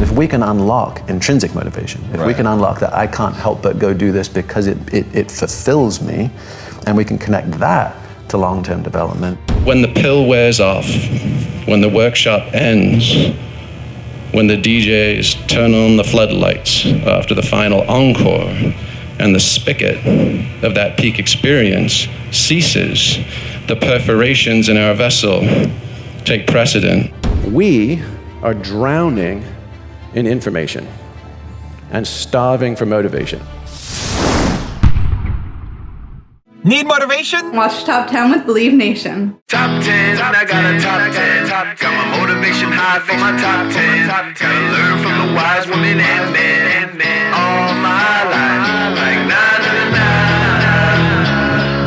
If we can unlock intrinsic motivation, if we can unlock that I can't help but go do this because it fulfills me, and we can connect that to long-term development. When the pill wears off, when the workshop ends, when the DJs turn on the floodlights after the final encore, and the spigot of that peak experience ceases, the perforations in our vessel take precedent. We are drowning in information and starving for motivation. Need motivation? Watch Top 10 with Believe Nation. Top 10, I got a top 10. Got my motivation high for my top 10. Gotta learn from the wise women and men. All my life, like 9 and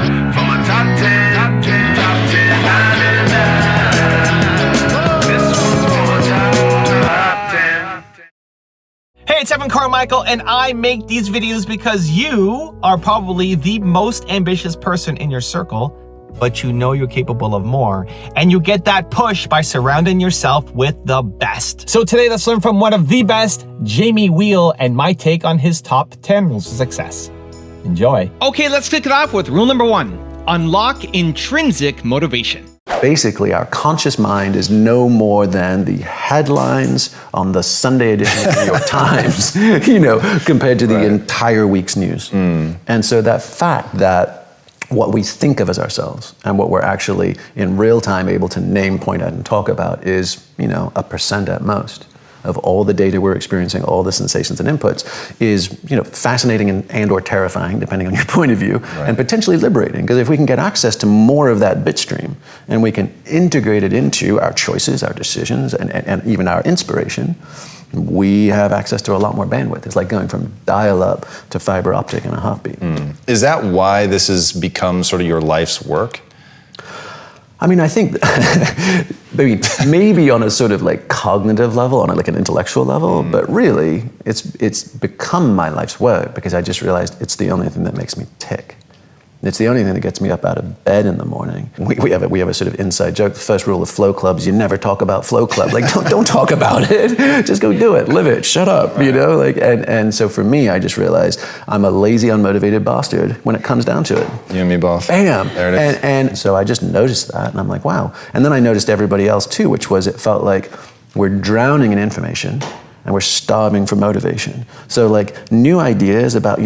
9. For my top 10, top 10, 9 and 9. This one's for my top 10. Hey, it's Carmichael, and I make these videos because you are probably the most ambitious person in your circle, but you know you're capable of more, and you get that push by surrounding yourself with the best. So today, let's learn from one of the best, Jamie Wheal, and my take on his top 10 rules of success. Enjoy. Okay, let's kick it off with rule number 1. Unlock intrinsic motivation. Basically, our conscious mind is no more than the headlines on the Sunday edition of the New York Times, compared to the entire week's news. And so that fact that what we think of as ourselves and what we're actually in real time able to name, point out, and talk about is, a percent at most of all the data we're experiencing, all the sensations and inputs, is fascinating and or terrifying, depending on your point of view, and potentially liberating. Because if we can get access to more of that bit stream, and we can integrate it into our choices, our decisions, and even our inspiration, we have access to a lot more bandwidth. It's like going from dial-up to fiber optic in a heartbeat. Is that why this has become sort of your life's work? I mean, I think maybe on a sort of like cognitive level, on like an intellectual level, but really it's become my life's work because I just realized it's the only thing that makes me tick. It's the only thing that gets me up out of bed in the morning. We have a sort of inside joke. The first rule of flow clubs: you never talk about flow club. Like don't talk about it. Just go do it. Live it. Shut up. And so for me, I just realized I'm a lazy, unmotivated bastard when it comes down to it. You and me both. Bam. There it is. And so I just noticed that, and I'm like, wow. And then I noticed everybody else too, which was it felt like we're drowning in information. And we're starving for motivation. So like new ideas about,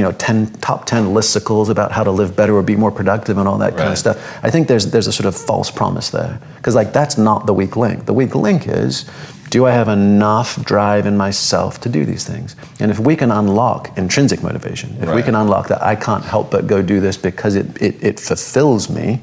top 10 listicles about how to live better or be more productive and all that kind of stuff. I think there's a sort of false promise there. Because that's not the weak link. The weak link is, do I have enough drive in myself to do these things? And if we can unlock intrinsic motivation, if we can unlock that I can't help but go do this because it fulfills me,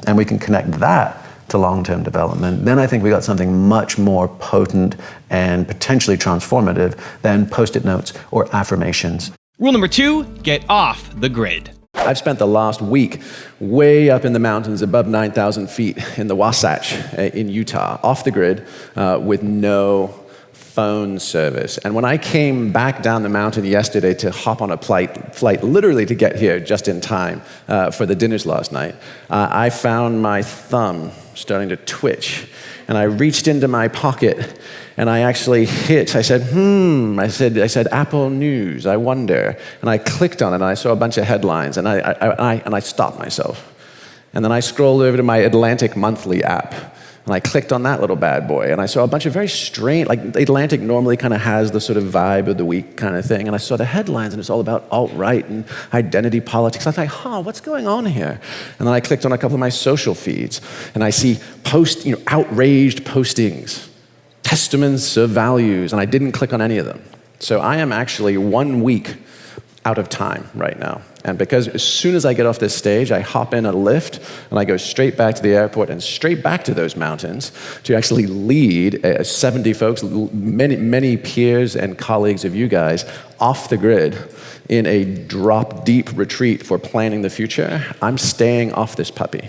and we can connect that to long-term development, then I think we got something much more potent and potentially transformative than Post-it notes or affirmations. Rule number 2, get off the grid. I've spent the last week way up in the mountains above 9,000 feet in the Wasatch in Utah, off the grid, with no phone service. And when I came back down the mountain yesterday to hop on a flight literally to get here just in time for the dinners last night, I found my thumb starting to twitch. And I reached into my pocket and I actually I said Apple News, I wonder. And I clicked on it and I saw a bunch of headlines and I stopped myself. And then I scrolled over to my Atlantic Monthly app. And I clicked on that little bad boy, and I saw a bunch of very strange, like the Atlantic normally kind of has the sort of vibe of the week kind of thing, and I saw the headlines, and it's all about alt-right and identity politics. I thought, what's going on here? And then I clicked on a couple of my social feeds, and I see outraged postings, testaments of values, and I didn't click on any of them. So I am actually 1 week out of time right now. And because as soon as I get off this stage, I hop in a lift and I go straight back to the airport and straight back to those mountains to actually lead 70 folks, many peers and colleagues of you guys, off the grid in a drop-deep retreat for planning the future. I'm staying off this puppy.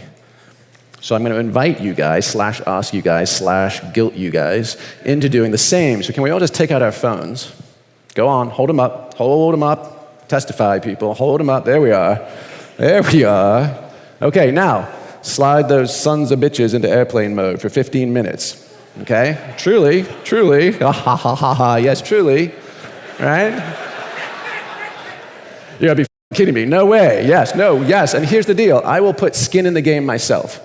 So I'm going to invite you guys, /ask you guys, /guilt you guys into doing the same. So can we all just take out our phones? Go on, hold them up. Testify, people. Hold them up. There we are. Okay, now, slide those sons of bitches into airplane mode for 15 minutes. Okay? Truly, ha ha ha ha ha, yes, truly, right? You gotta be kidding me. No way, yes, no, yes. And here's the deal, I will put skin in the game myself.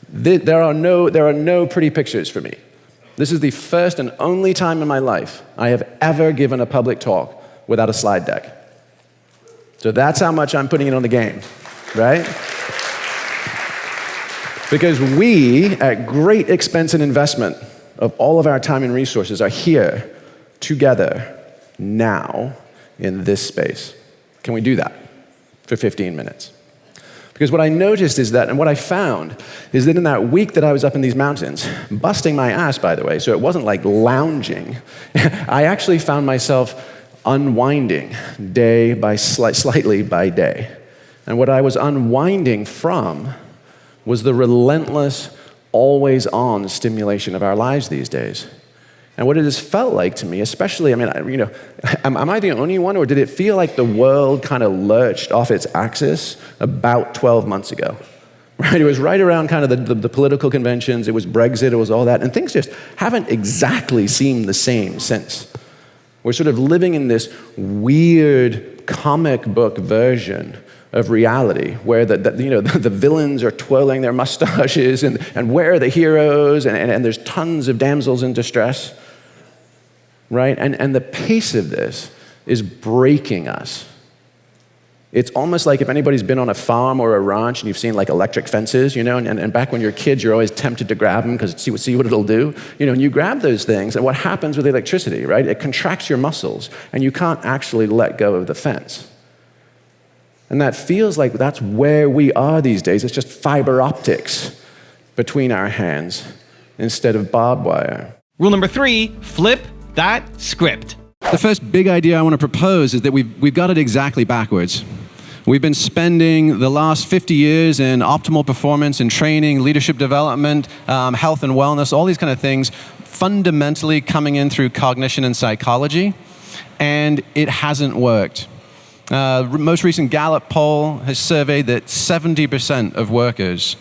There are no pretty pictures for me. This is the first and only time in my life I have ever given a public talk without a slide deck. So that's how much I'm putting it on the game, right? Because we, at great expense and investment of all of our time and resources, are here together now in this space. Can we do that for 15 minutes? Because what I noticed is that, and what I found, is that in that week that I was up in these mountains, busting my ass, by the way, so it wasn't like lounging, I actually found myself unwinding day by slightly by day. And what I was unwinding from was the relentless, always-on stimulation of our lives these days. And what it has felt like to me, especially, am I the only one, or did it feel like the world kind of lurched off its axis about 12 months ago? Right? It was right around kind of the political conventions, it was Brexit, it was all that, and things just haven't exactly seemed the same since. We're sort of living in this weird comic book version of reality, where the villains are twirling their mustaches, and where are the heroes, and there's tons of damsels in distress, right? And the pace of this is breaking us. It's almost like if anybody's been on a farm or a ranch and you've seen like electric fences, and back when you're kids, you're always tempted to grab them because see what it'll do. And you grab those things, and what happens with electricity, right? It contracts your muscles, and you can't actually let go of the fence. And that feels like that's where we are these days. It's just fiber optics between our hands instead of barbed wire. Rule number 3, flip that script. The first big idea I want to propose is that we've got it exactly backwards. We've been spending the last 50 years in optimal performance and training, leadership development, health and wellness, all these kind of things, fundamentally coming in through cognition and psychology, and it hasn't worked. Most recent Gallup poll has surveyed that 70% of workers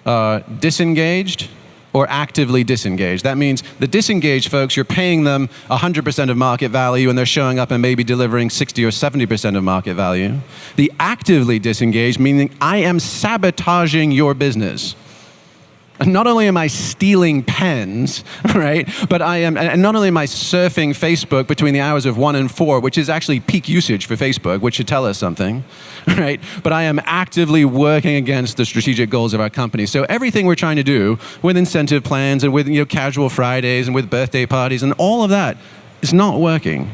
are disengaged or actively disengaged. That means the disengaged folks, you're paying them 100% of market value, and they're showing up and maybe delivering 60 or 70% of market value. The actively disengaged, meaning I am sabotaging your business. Not only am I stealing pens, right, but and not only am I surfing Facebook between the hours of 1 and 4, which is actually peak usage for Facebook, which should tell us something, right, but I am actively working against the strategic goals of our company. So everything we're trying to do with incentive plans and with casual Fridays and with birthday parties and all of that is not working.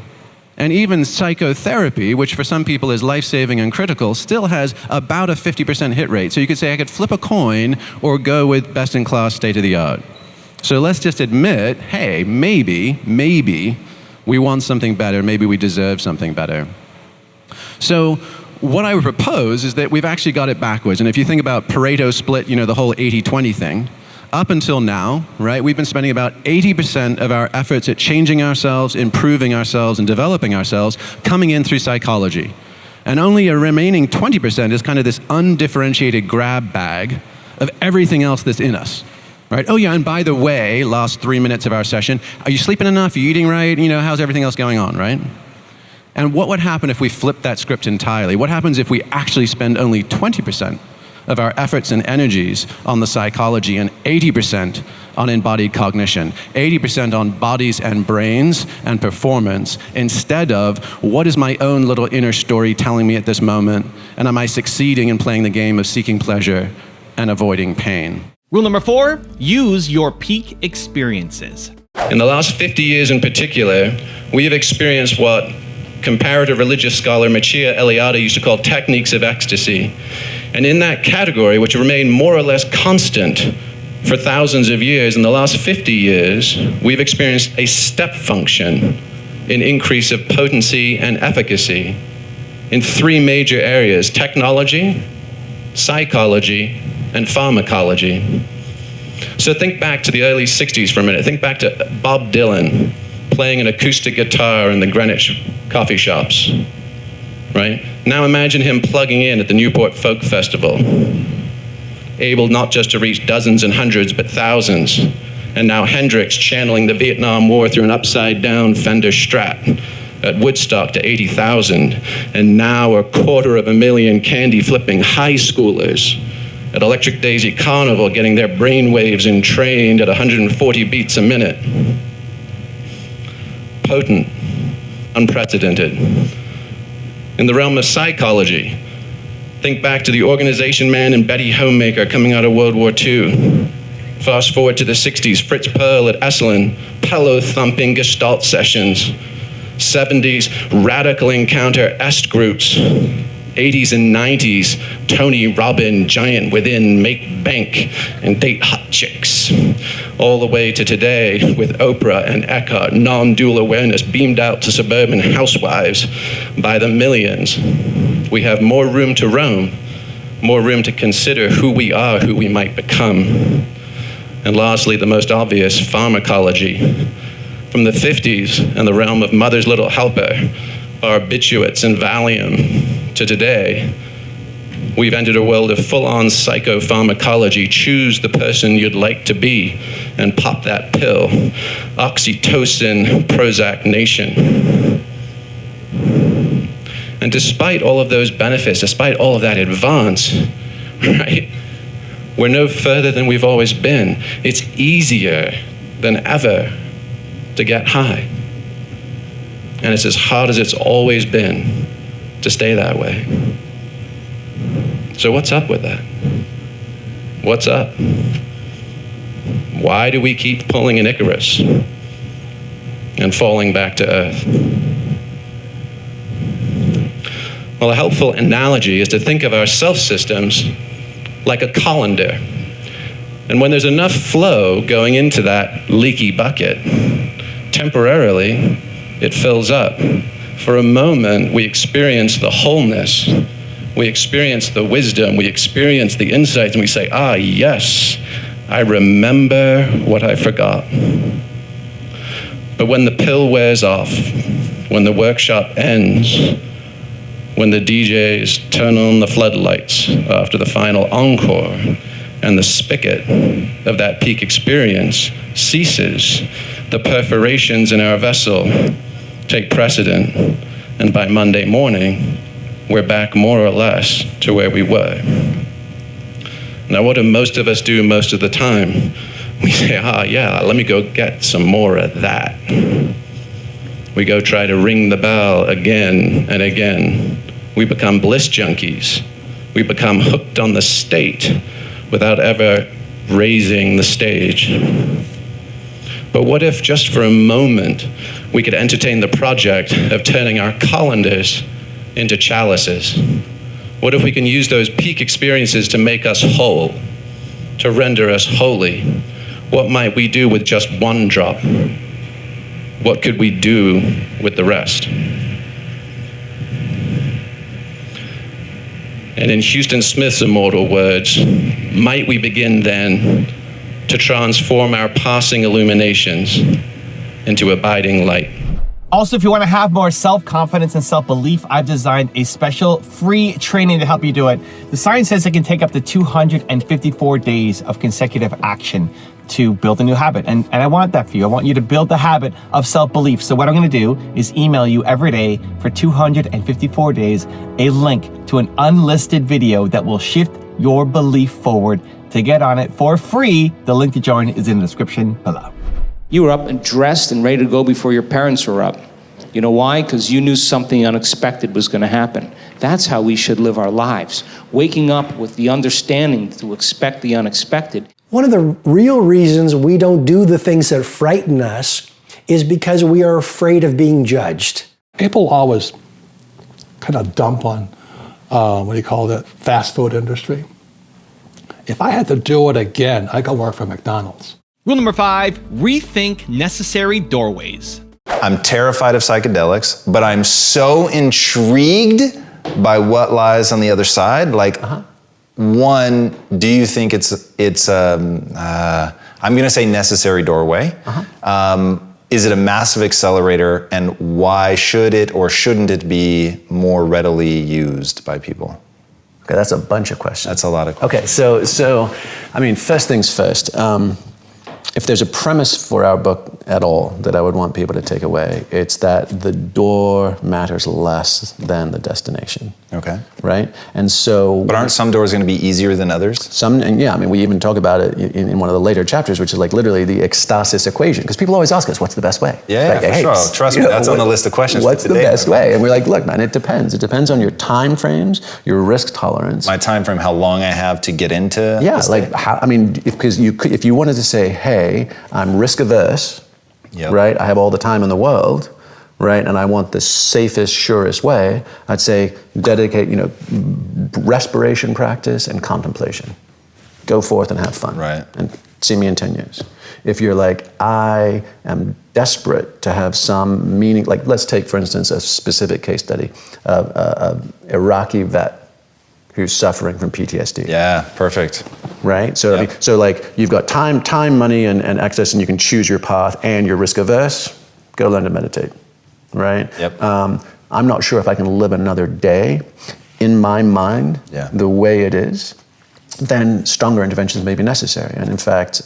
And even psychotherapy, which for some people is life-saving and critical, still has about a 50% hit rate. So you could say I could flip a coin or go with best-in-class state-of-the-art. So let's just admit, hey, maybe we want something better, maybe we deserve something better. So what I would propose is that we've actually got it backwards. And if you think about Pareto split, the whole 80-20 thing, up until now, right, we've been spending about 80% of our efforts at changing ourselves, improving ourselves, and developing ourselves coming in through psychology. And only a remaining 20% is kind of this undifferentiated grab bag of everything else that's in us. Right? Oh yeah, and by the way, last 3 minutes of our session, are you sleeping enough? Are you eating right? How's everything else going on, right? And what would happen if we flipped that script entirely? What happens if we actually spend only 20% of our efforts and energies on the psychology and 80% on embodied cognition, 80% on bodies and brains and performance, instead of what is my own little inner story telling me at this moment, and am I succeeding in playing the game of seeking pleasure and avoiding pain? Rule number 4, use your peak experiences. In the last 50 years in particular, we have experienced what comparative religious scholar Mircea Eliade used to call techniques of ecstasy. And in that category, which remained more or less constant for thousands of years, in the last 50 years, we've experienced a step function in increase of potency and efficacy in 3 major areas: technology, psychology, and pharmacology. So think back to the early 60s for a minute. Think back to Bob Dylan playing an acoustic guitar in the Greenwich coffee shops, right? Now imagine him plugging in at the Newport Folk Festival, able not just to reach dozens and hundreds, but thousands, And now Hendrix channeling the Vietnam War through an upside-down Fender Strat. At Woodstock to 80,000. And now 250,000 candy-flipping high schoolers at Electric Daisy Carnival getting their brainwaves entrained at 140 beats a minute. Potent, unprecedented. In the realm of psychology, think back to the Organization Man and Betty Homemaker coming out of World War II. Fast forward to the 60s, Fritz Perl at Esalen, pillow-thumping Gestalt sessions. 70s, radical encounter est groups. 80s and 90s, Tony Robbins, Giant Within, Make Bank, and Date Hot Chicks. All the way to today with Oprah and Eckhart, non-dual awareness beamed out to suburban housewives by the millions. We have more room to roam, more room to consider who we are, who we might become. And lastly, the most obvious, pharmacology. From the 50s and the realm of Mother's Little Helper, barbiturates and Valium, to today, we've entered a world of full-on psychopharmacology. Choose the person you'd like to be and pop that pill. Oxytocin, Prozac nation. And despite all of those benefits, despite all of that advance, right, we're no further than we've always been. It's easier than ever to get high. And it's as hard as it's always been to stay that way. So what's up with that? What's up? Why do we keep pulling an Icarus and falling back to Earth? Well, a helpful analogy is to think of our self systems like a colander. And when there's enough flow going into that leaky bucket, temporarily, it fills up. For a moment, we experience the wholeness. We experience the wisdom. We experience the insights, and we say, ah, yes, I remember what I forgot. But when the pill wears off, when the workshop ends, when the DJs turn on the floodlights after the final encore, and the spigot of that peak experience ceases, the perforations in our vessel take precedent, and by Monday morning, we're back more or less to where we were. Now, what do most of us do most of the time? We say, ah, yeah, let me go get some more of that. We go try to ring the bell again and again. We become bliss junkies. We become hooked on the state without ever raising the stage. But what if just for a moment we could entertain the project of turning our colanders into chalices? What if we can use those peak experiences to make us whole, to render us holy? What might we do with just one drop? What could we do with the rest? And in Houston Smith's immortal words, might we begin then to transform our passing illuminations into abiding light? Also, if you want to have more self-confidence and self-belief, I've designed a special free training to help you do it. The science says it can take up to 254 days of consecutive action to build a new habit. And I want that for you. I want you to build the habit of self-belief. So what I'm going to do is email you every day for 254 days a link to an unlisted video that will shift your belief forward. To get on it for free, the link to join is in the description below. You were up and dressed and ready to go before your parents were up. You know why? Because you knew something unexpected was going to happen. That's how we should live our lives. Waking up with the understanding to expect the unexpected. One of the real reasons we don't do the things that frighten us is because we are afraid of being judged. People always kind of dump on, fast food industry. If I had to do it again, I'd go work for McDonald's. Rule number 5, rethink necessary doorways. I'm terrified of psychedelics, but I'm so intrigued by what lies on the other side. One, do you think it's I'm going to say necessary doorway? Is it a massive accelerator, and why should it or shouldn't it be more readily used by people? Okay, that's a bunch of questions. That's a lot of questions. Okay, so I mean, first things first. if there's a premise for our book at all that I would want people to take away, it's that the door matters less than the destination. Okay. Right? And so... But aren't some doors going to be easier than others? Some, and yeah, I mean, we even talk about it in one of the later chapters, which is like literally the ecstasis equation. Because people always ask us, what's the best way? Yeah, like, for hey, sure. Trust me, that's on the list of questions What's for today, the best way? And we're like, look, man, it depends. It depends on your time frames, your risk tolerance. My time frame, how long I have to get into. Yeah, like how, I mean, if you wanted to say, hey, I'm risk averse, right? I have all the time in the world, right? And I want the safest, surest way. I'd say dedicate, respiration practice and contemplation. Go forth and have fun. Right. And see me in 10 years. If you're like, I am desperate to have some meaning, like let's take, for instance, a specific case study of an Iraqi vet who's suffering from PTSD. Yeah, perfect. Right? So, I mean, so like you've got time, money, and access, and you can choose your path, and you're risk averse, go learn to meditate. Right? Yep. I'm not sure if I can live another day in my mind the way it is, then stronger interventions may be necessary. And in fact,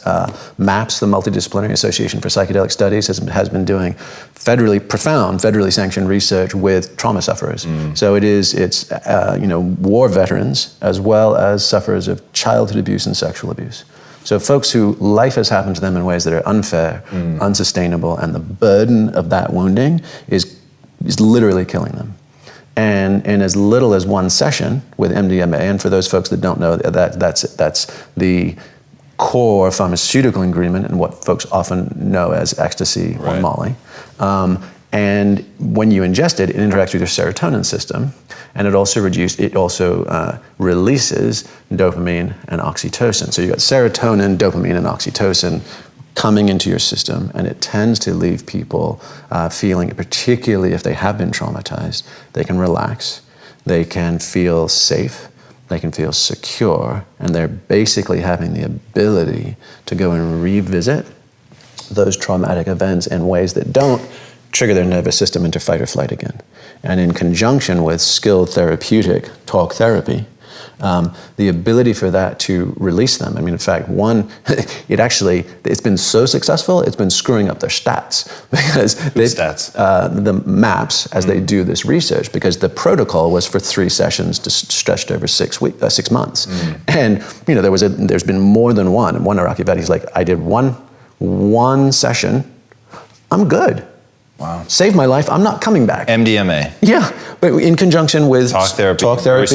MAPS, the Multidisciplinary Association for Psychedelic Studies, has been doing profound, federally sanctioned research with trauma sufferers. So it's war veterans as well as sufferers of childhood abuse and sexual abuse. So folks who life has happened to them in ways that are unfair, unsustainable, and the burden of that wounding is literally killing them. And in as little as one session with MDMA, and for those folks that don't know, that's the core pharmaceutical ingredient in what folks often know as ecstasy or Molly. And when you ingest it, it interacts with your serotonin system, and it also releases dopamine and oxytocin. So you've got serotonin, dopamine, and oxytocin coming into your system, and it tends to leave people feeling, particularly if they have been traumatized, they can relax, they can feel safe, they can feel secure, and they're basically having the ability to go and revisit those traumatic events in ways that don't trigger their nervous system into fight or flight again. And in conjunction with skilled therapeutic talk therapy, the ability for that to release them. I mean, in fact, it's been so successful, it's been screwing up their stats because the MAPS, as they do this research, because the protocol was for 3 sessions stretched over 6 months. And, there's been more than one. And one Iraqi vet, he's like, I did one session, I'm good. Wow. Saved my life, I'm not coming back. MDMA. Yeah, but in conjunction with talk therapy, very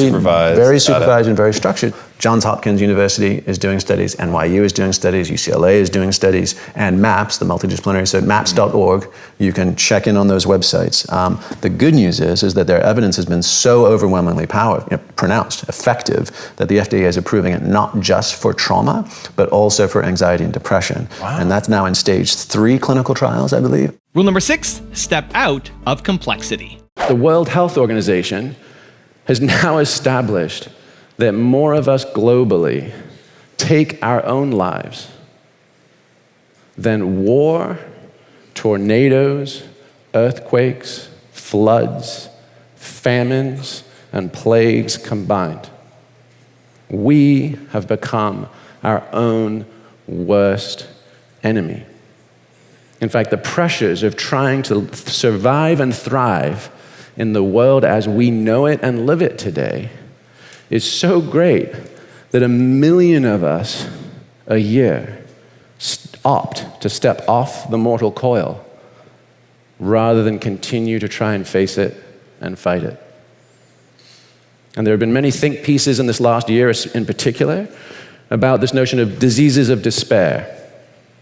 supervised and very structured. Johns Hopkins University is doing studies, NYU is doing studies, UCLA is doing studies, and MAPS, the multidisciplinary, so maps.org, you can check in on those websites. The good news is that their evidence has been so overwhelmingly pronounced, effective, that the FDA is approving it not just for trauma, but also for anxiety and depression. Wow. And that's now in stage 3 clinical trials, I believe. Rule number 6, step out of complexity. The World Health Organization has now established that more of us globally take our own lives than war, tornadoes, earthquakes, floods, famines, and plagues combined. We have become our own worst enemy. In fact, the pressures of trying to survive and thrive in the world as we know it and live it today is so great that 1 million of us a year opt to step off the mortal coil rather than continue to try and face it and fight it. And there have been many think pieces in this last year in particular about this notion of diseases of despair,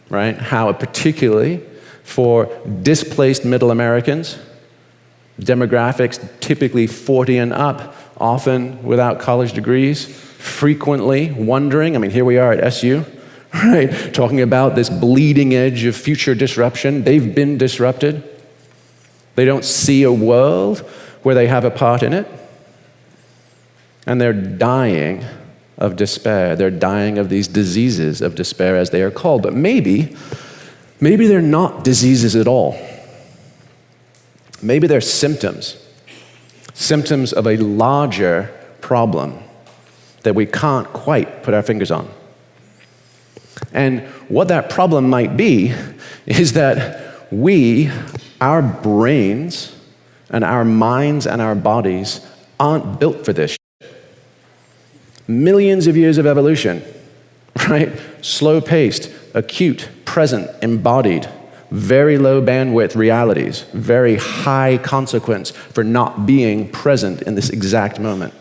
right? How particularly for displaced middle Americans, demographics typically 40 and up, often without college degrees, frequently wondering, here we are at SU, right? Talking about this bleeding edge of future disruption. They've been disrupted. They don't see a world where they have a part in it. And they're dying of despair. They're dying of these diseases of despair, as they are called. But maybe they're not diseases at all. Maybe they're symptoms of a larger problem that we can't quite put our fingers on. And what that problem might be is that our brains and our minds and our bodies aren't built for this. Millions of years of evolution, right? Slow-paced, acute, present, embodied, very low bandwidth realities, very high consequence for not being present in this exact moment.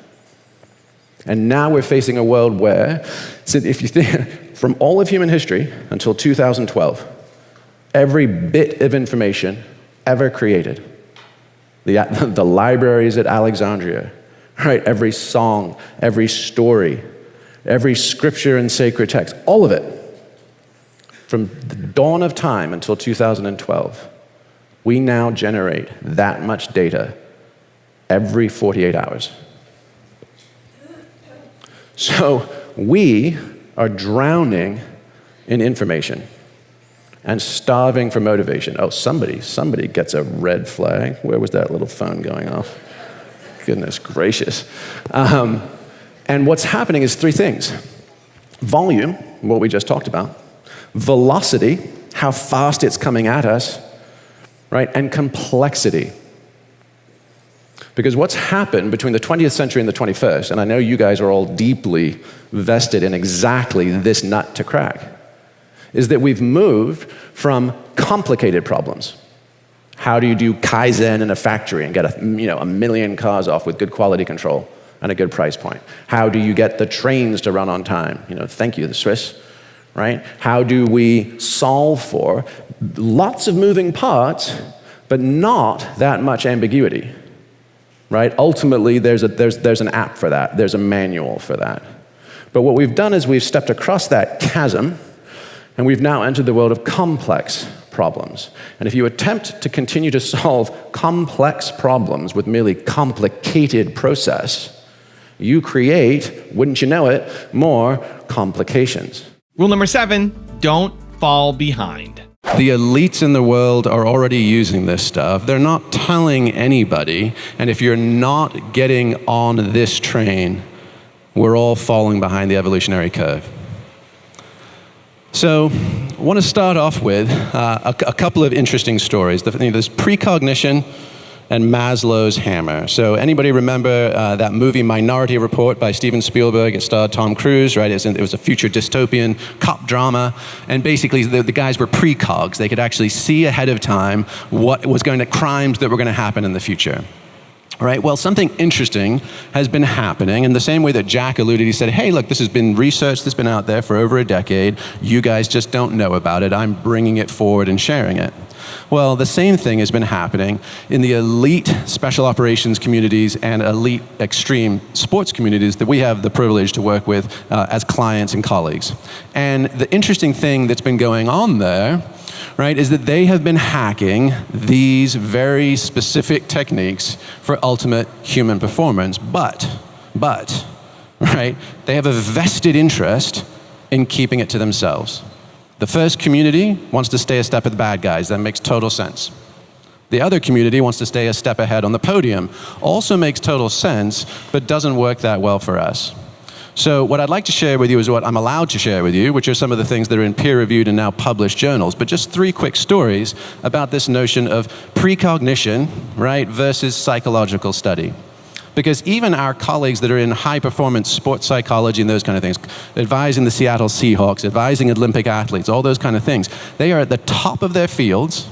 And now we're facing a world where, so if you think, from all of human history until 2012, every bit of information ever created, the libraries at Alexandria, right? Every song, every story, every scripture and sacred text, all of it, from the dawn of time until 2012, we now generate that much data every 48 hours. So we are drowning in information and starving for motivation. Oh, somebody gets a red flag. Where was that little phone going off? Goodness gracious. And what's happening is three things. Volume, what we just talked about. Velocity, how fast it's coming at us, right? And complexity. Because what's happened between the 20th century and the 21st, and I know you guys are all deeply vested in exactly this nut to crack, is that we've moved from complicated problems. How do you do Kaizen in a factory and get a million cars off with good quality control and a good price point? How do you get the trains to run on time? Thank you, the Swiss. Right? How do we solve for lots of moving parts, but not that much ambiguity? Right? Ultimately, there's an app for that. There's a manual for that. But what we've done is we've stepped across that chasm, and we've now entered the world of complex problems. And if you attempt to continue to solve complex problems with merely complicated process, you create, wouldn't you know it, more complications. Rule number 7, don't fall behind. The elites in the world are already using this stuff. They're not telling anybody, and if you're not getting on this train, we're all falling behind the evolutionary curve. So I want to start off with a couple of interesting stories. There's precognition and Maslow's hammer. So anybody remember that movie Minority Report by Steven Spielberg? It starred Tom Cruise, right? It was a future dystopian cop drama. And basically the guys were precogs. They could actually see ahead of time what was crimes that were going to happen in the future. Right? Well, something interesting has been happening in the same way that Jack alluded. He said, hey, look, this has been research that's been out there for over a decade. You guys just don't know about it. I'm bringing it forward and sharing it. Well, the same thing has been happening in the elite special operations communities and elite extreme sports communities that we have the privilege to work with as clients and colleagues. And the interesting thing that's been going on there, right, is that they have been hacking these very specific techniques for ultimate human performance, but, right, they have a vested interest in keeping it to themselves. The first community wants to stay a step of the bad guys. That makes total sense. The other community wants to stay a step ahead on the podium. Also makes total sense, but doesn't work that well for us. So what I'd like to share with you is what I'm allowed to share with you, which are some of the things that are in peer-reviewed and now published journals, but just 3 quick stories about this notion of precognition, right, versus psychological study. Because even our colleagues that are in high-performance sports psychology and those kind of things, advising the Seattle Seahawks, advising Olympic athletes, all those kind of things, they are at the top of their fields,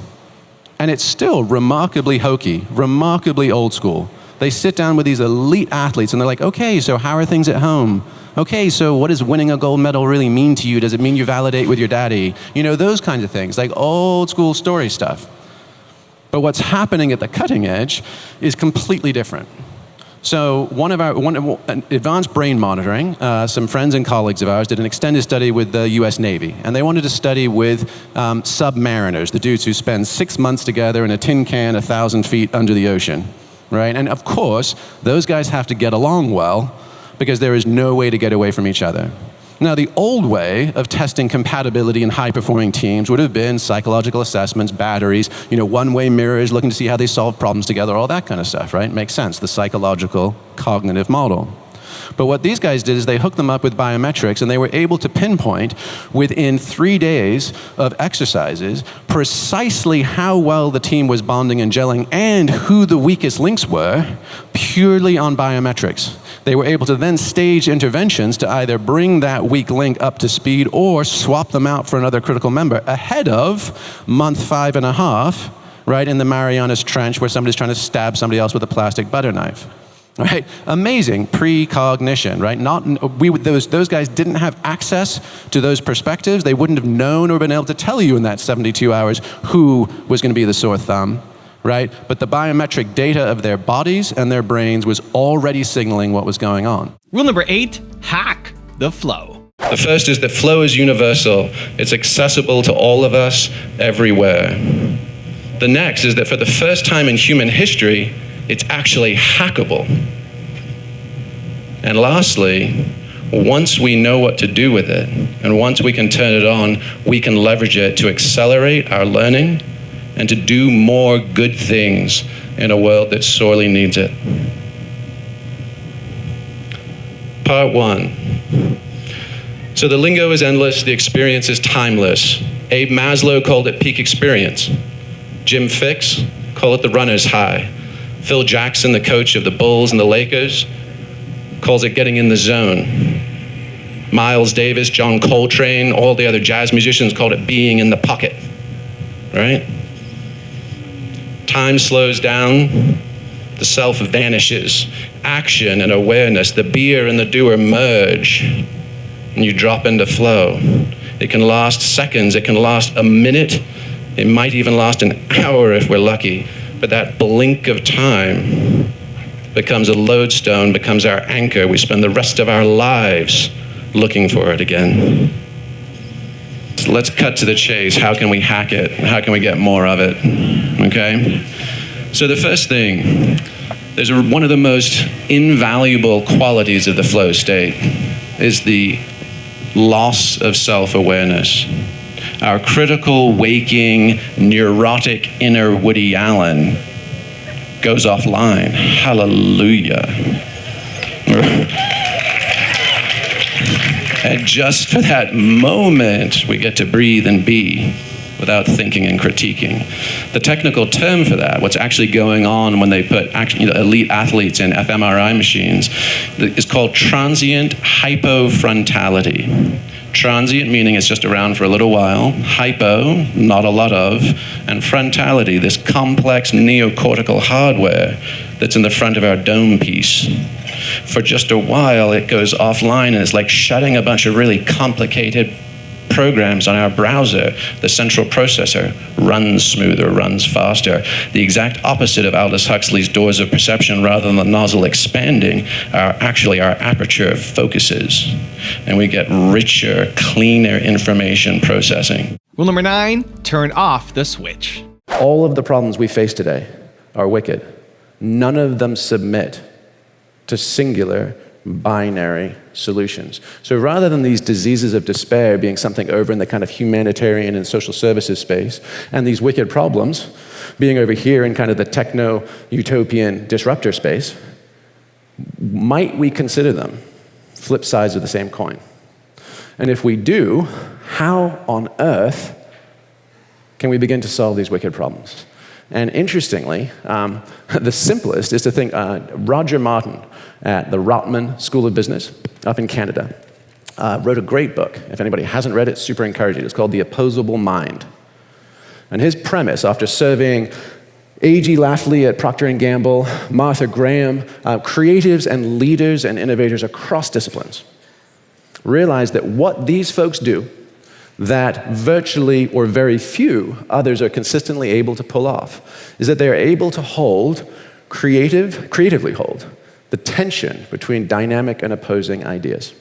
and it's still remarkably hokey, remarkably old school. They sit down with these elite athletes, and they're like, okay, so how are things at home? Okay, so what does winning a gold medal really mean to you? Does it mean you validate with your daddy? Those kinds of things, like old school story stuff. But what's happening at the cutting edge is completely different. So advanced brain monitoring, some friends and colleagues of ours did an extended study with the US Navy, and they wanted to study with submariners, the dudes who spend 6 months together in a tin can 1,000 feet under the ocean, right? And of course, those guys have to get along well because there is no way to get away from each other. Now, the old way of testing compatibility in high-performing teams would have been psychological assessments, batteries, one-way mirrors, looking to see how they solve problems together, all that kind of stuff, right? Makes sense, the psychological cognitive model. But what these guys did is they hooked them up with biometrics, and they were able to pinpoint within 3 days of exercises precisely how well the team was bonding and gelling and who the weakest links were, purely on biometrics. They were able to then stage interventions to either bring that weak link up to speed or swap them out for another critical member ahead of month 5.5, right, in the Marianas Trench where somebody's trying to stab somebody else with a plastic butter knife. Right? Amazing precognition, right? Those guys didn't have access to those perspectives. They wouldn't have known or been able to tell you in that 72 hours who was going to be the sore thumb. Right? But the biometric data of their bodies and their brains was already signaling what was going on. Rule number 8, hack the flow. The first is that flow is universal. It's accessible to all of us everywhere. The next is that for the first time in human history, it's actually hackable. And lastly, once we know what to do with it, and once we can turn it on, we can leverage it to accelerate our learning and to do more good things in a world that sorely needs it. Part 1. So the lingo is endless, the experience is timeless. Abe Maslow called it peak experience. Jim Fixx called it the runner's high. Phil Jackson, the coach of the Bulls and the Lakers, calls it getting in the zone. Miles Davis, John Coltrane, all the other jazz musicians called it being in the pocket, right? Time slows down, the self vanishes. Action and awareness, the beer and the doer merge, and you drop into flow. It can last seconds, it can last a minute, it might even last an hour if we're lucky, but that blink of time becomes a lodestone, becomes our anchor. We spend the rest of our lives looking for it again. So let's cut to the chase. How can we hack it? How can we get more of it? Okay? So the first thing, there's one of the most invaluable qualities of the flow state is the loss of self-awareness. Our critical, waking, neurotic inner Woody Allen goes offline. Hallelujah. And just for that moment, we get to breathe and be without thinking and critiquing. The technical term for that, what's actually going on when they put elite athletes in fMRI machines, is called transient hypofrontality. Transient meaning it's just around for a little while, hypo, not a lot of, and frontality, this complex neocortical hardware that's in the front of our dome piece. For just a while, it goes offline, and it's like shutting a bunch of really complicated programs on our browser. The central processor runs smoother, runs faster. The exact opposite of Aldous Huxley's doors of perception. Rather than the nozzle expanding, our aperture focuses, and we get richer, cleaner information processing. Rule number 9, turn off the switch. All of the problems we face today are wicked. None of them submit to singular binary solutions. So rather than these diseases of despair being something over in the kind of humanitarian and social services space, and these wicked problems being over here in kind of the techno-utopian disruptor space, might we consider them flip sides of the same coin? And if we do, how on earth can we begin to solve these wicked problems? And interestingly, the simplest is to think Roger Martin at the Rotman School of Business up in Canada wrote a great book. If anybody hasn't read it, super encourage it. It's called The Opposable Mind. And his premise, after serving A.G. Lafley at Procter & Gamble, Martha Graham, creatives and leaders and innovators across disciplines, realized that what these folks do that virtually or very few others are consistently able to pull off is that they're able to creatively hold the tension between dynamic and opposing ideas.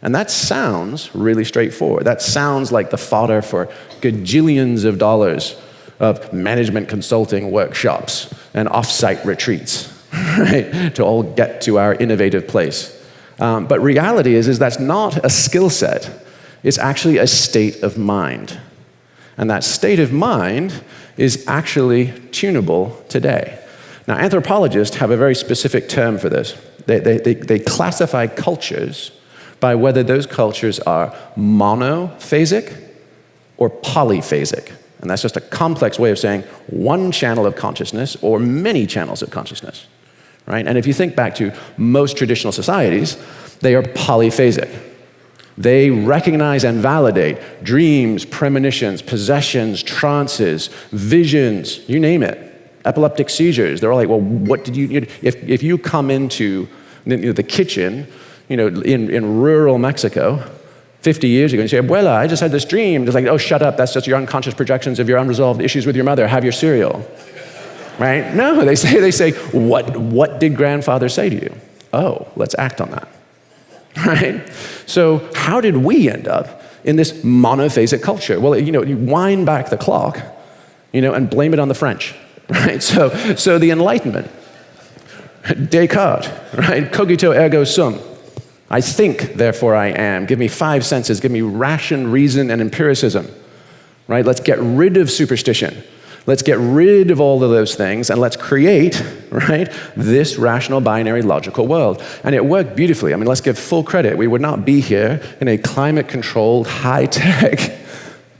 And that sounds really straightforward. That sounds like the fodder for gajillions of dollars of management consulting workshops and off-site retreats, right, to all get to our innovative place. But reality is that's not a skill set. It's actually a state of mind. And that state of mind is actually tunable today. Now, anthropologists have a very specific term for this. They classify cultures by whether those cultures are monophasic or polyphasic. And that's just a complex way of saying one channel of consciousness or many channels of consciousness, right? And if you think back to most traditional societies, they are polyphasic. They recognize and validate dreams, premonitions, possessions, trances, visions, you name it, epileptic seizures. They're all like, well, what did you, if you come into the kitchen, in rural Mexico, 50 years ago, and you say, Abuela, I just had this dream. It's like, oh, shut up. That's just your unconscious projections of your unresolved issues with your mother. Have your cereal. Right? No, they say, what did grandfather say to you? Oh, let's act on that. Right? So how did we end up in this monophasic culture? Well, you wind back the clock, and blame it on the French. Right? So the Enlightenment, Descartes, right? Cogito ergo sum. I think, therefore I am. Give me 5 senses. Give me ration, reason, and empiricism. Right? Let's get rid of superstition. Let's get rid of all of those things, and let's create, right, this rational, binary, logical world. And it worked beautifully. I mean, let's give full credit. We would not be here in a climate-controlled, high-tech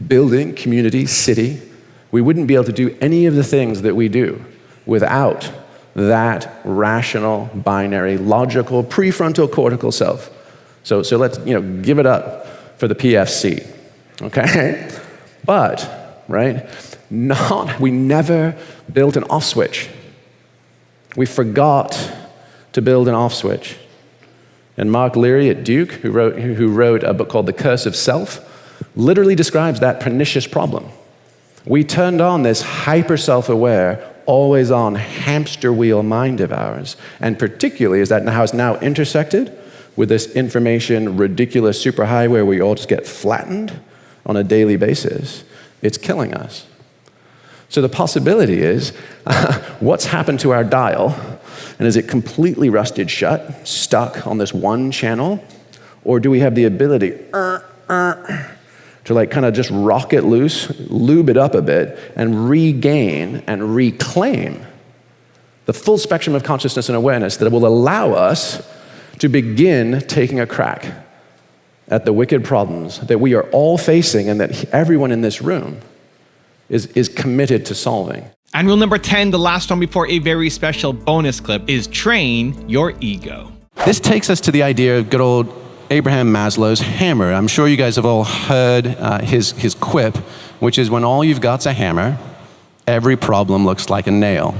building, community, city. We wouldn't be able to do any of the things that we do without that rational, binary, logical, prefrontal cortical self. So let's give it up for the PFC, okay? But, right, we never built an off switch. We forgot to build an off switch. And Mark Leary at Duke, who wrote a book called The Curse of Self, literally describes that pernicious problem. We turned on this hyper self-aware, always on hamster wheel mind of ours, and particularly is that how it's now intersected with this information ridiculous superhighway where we all just get flattened on a daily basis. It's killing us. So the possibility is, what's happened to our dial, and is it completely rusted shut, stuck on this one channel, or do we have the ability to kind of just rock it loose, lube it up a bit, and regain and reclaim the full spectrum of consciousness and awareness that will allow us to begin taking a crack at the wicked problems that we are all facing and that everyone in this room is committed to solving. And rule number 10, the last one before a very special bonus clip, is train your ego. This takes us to the idea of good old Abraham Maslow's hammer. I'm sure you guys have all heard his quip, which is when all you've got's a hammer, every problem looks like a nail.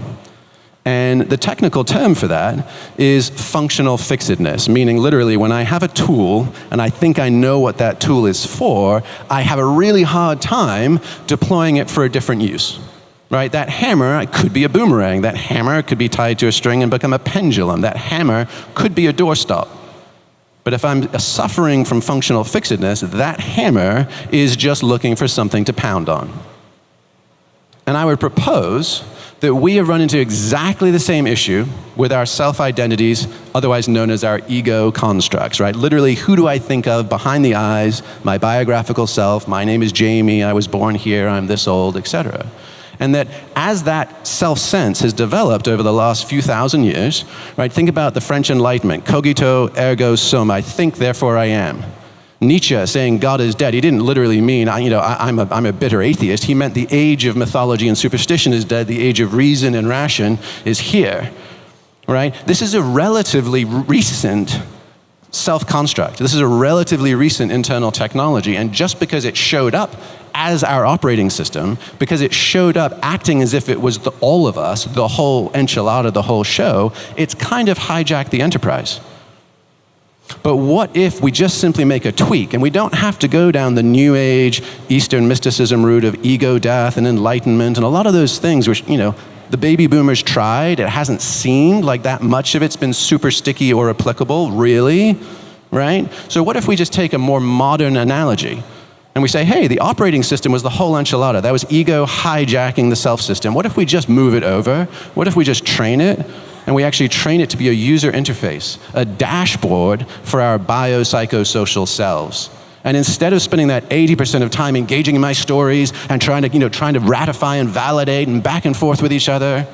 And the technical term for that is functional fixedness, meaning literally when I have a tool and I think I know what that tool is for, I have a really hard time deploying it for a different use. Right? That hammer could be a boomerang. That hammer could be tied to a string and become a pendulum. That hammer could be a doorstop. But if I'm suffering from functional fixedness, that hammer is just looking for something to pound on. And I would propose that we have run into exactly the same issue with our self-identities, otherwise known as our ego constructs, right? Literally, who do I think of behind the eyes, my biographical self, my name is Jamie, I was born here, I'm this old, etc. And that as that self-sense has developed over the last few thousand years, right, think about the French Enlightenment, cogito ergo sum, I think, therefore I am. Nietzsche saying God is dead, he didn't literally mean, I'm a bitter atheist. He meant the age of mythology and superstition is dead, the age of reason and ration is here, right? This is a relatively recent self-construct. This is a relatively recent internal technology, and just because it showed up as our operating system, because it showed up acting as if it was all of us, the whole enchilada, the whole show, it's kind of hijacked the enterprise. But what if we just simply make a tweak, and we don't have to go down the New Age, Eastern mysticism route of ego death and enlightenment and a lot of those things which, the baby boomers tried. It hasn't seemed like that much of it's been super sticky or applicable, really, right? So what if we just take a more modern analogy and we say, hey, the operating system was the whole enchilada. That was ego hijacking the self system. What if we just move it over? What if we just train it? And we actually train it to be a user interface, a dashboard for our biopsychosocial selves. And instead of spending that 80% of time engaging in my stories and trying to ratify and validate and back and forth with each other,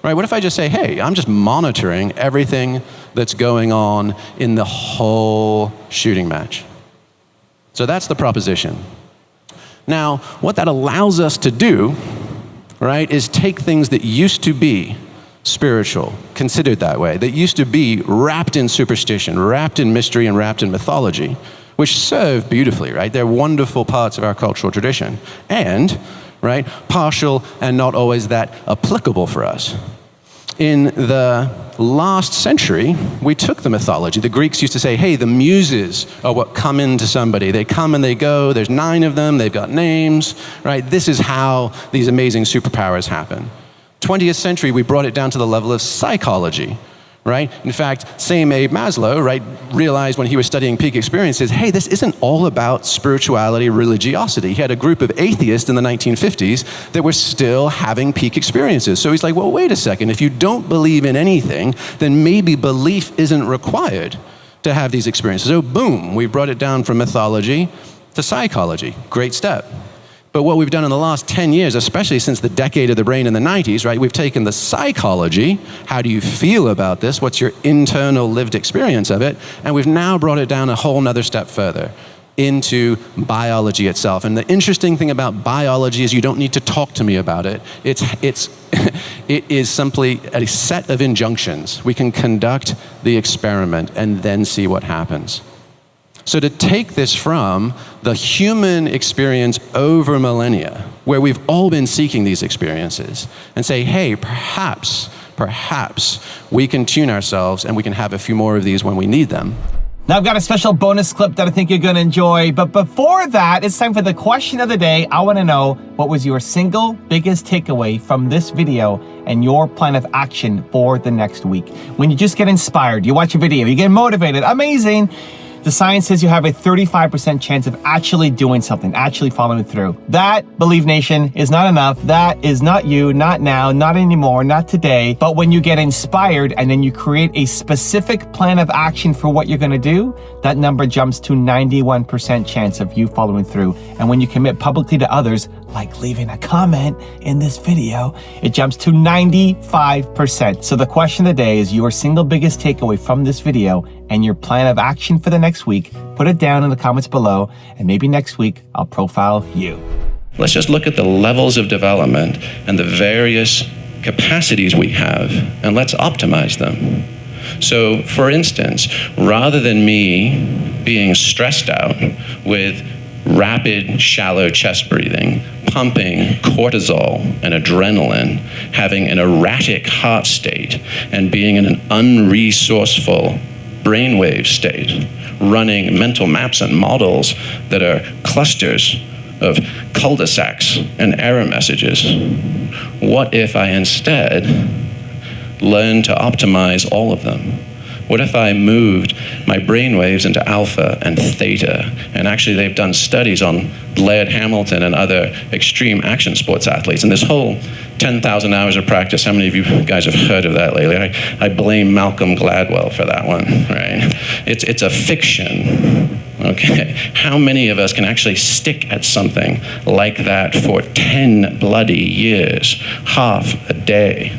right? What if I just say, hey, I'm just monitoring everything that's going on in the whole shooting match? So that's the proposition. Now, what that allows us to do, right, is take things that used to be spiritual, considered that way, that used to be wrapped in superstition, wrapped in mystery, and wrapped in mythology, which serve beautifully, right? They're wonderful parts of our cultural tradition, and, right, partial and not always that applicable for us. In the last century, we took the mythology. The Greeks used to say, hey, the muses are what come into somebody. They come and they go. There's 9 of them. They've got names, right? This is how these amazing superpowers happen. 20th century, we brought it down to the level of psychology, right? In fact, same Abe Maslow, right, realized when he was studying peak experiences, hey, this isn't all about spirituality, religiosity. He had a group of atheists in the 1950s that were still having peak experiences. So he's like, well, wait a second. If you don't believe in anything, then maybe belief isn't required to have these experiences. So boom, we brought it down from mythology to psychology. Great step. But what we've done in the last 10 years, especially since the decade of the brain in the 90s, right, we've taken the psychology, how do you feel about this, what's your internal lived experience of it, and we've now brought it down a whole nother step further into biology itself. And the interesting thing about biology is you don't need to talk to me about it. It is simply a set of injunctions. We can conduct the experiment and then see what happens. So to take this from the human experience over millennia, where we've all been seeking these experiences, and say, hey, perhaps we can tune ourselves and we can have a few more of these when we need them. Now I've got a special bonus clip that I think you're gonna enjoy, but before that, it's time for the question of the day. I wanna know, what was your single biggest takeaway from this video and your plan of action for the next week? When you just get inspired, you watch a video, you get motivated, amazing. The science says you have a 35% chance of actually doing something, actually following through. That, Believe Nation, is not enough. That is not you, not now, not anymore, not today. But when you get inspired and then you create a specific plan of action for what you're gonna do, that number jumps to 91% chance of you following through. And when you commit publicly to others, like leaving a comment in this video, it jumps to 95%. So the question of the day is your single biggest takeaway from this video and your plan of action for the next week. Put it down in the comments below, and maybe next week I'll profile you. Let's just look at the levels of development and the various capacities we have, and let's optimize them. So, for instance, rather than me being stressed out with rapid, shallow chest breathing, pumping cortisol and adrenaline, having an erratic heart state, and being in an unresourceful brainwave state, running mental maps and models that are clusters of cul-de-sacs and error messages. What if I instead learned to optimize all of them? What if I moved my brainwaves into alpha and theta? And actually they've done studies on Laird Hamilton and other extreme action sports athletes. And this whole 10,000 hours of practice, how many of you guys have heard of that lately? I blame Malcolm Gladwell for that one, right? It's a fiction, okay? How many of us can actually stick at something like that for 10 bloody years, half a day,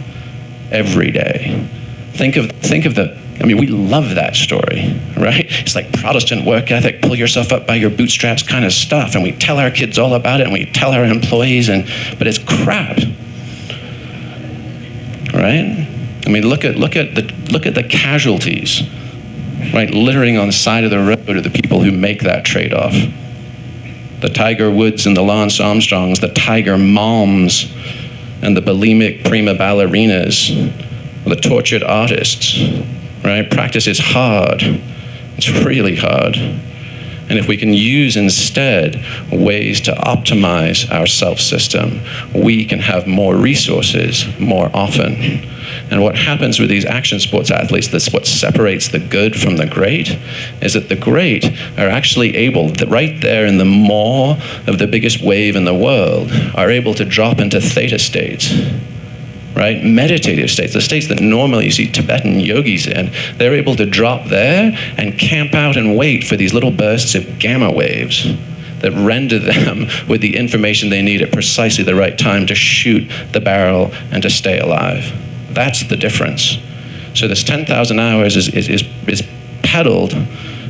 every day? Think of the, I mean, we love that story, right? It's like Protestant work ethic, pull yourself up by your bootstraps kind of stuff, and we tell our kids all about it, and we tell our employees, but it's crap, right? I mean, look at the casualties, right? Littering on the side of the road are the people who make that trade-off. The Tiger Woods and the Lance Armstrongs, the Tiger Moms, and the bulimic prima ballerinas, the tortured artists. Right? Practice is hard. It's really hard. And if we can use instead ways to optimize our self-system, we can have more resources more often. And what happens with these action sports athletes, that's what separates the good from the great, is that the great are actually able, right there in the maw of the biggest wave in the world, are able to drop into theta states. Right? Meditative states, the states that normally you see Tibetan yogis in, they're able to drop there and camp out and wait for these little bursts of gamma waves that render them with the information they need at precisely the right time to shoot the barrel and to stay alive. That's the difference. So this 10,000 hours is peddled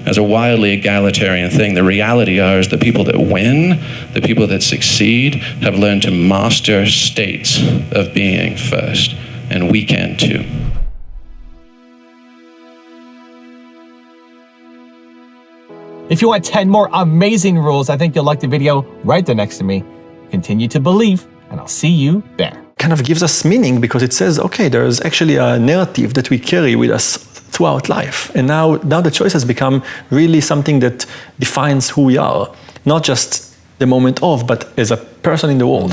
as a wildly egalitarian thing. The reality is the people that win, the people that succeed, have learned to master states of being first, and we can too. If you want 10 more amazing rules, I think you'll like the video right there next to me. Continue to believe, and I'll see you there. Kind of gives us meaning because it says, okay, there's actually a narrative that we carry with us throughout life. And now the choice has become really something that defines who we are, not just the moment of, but as a person in the world.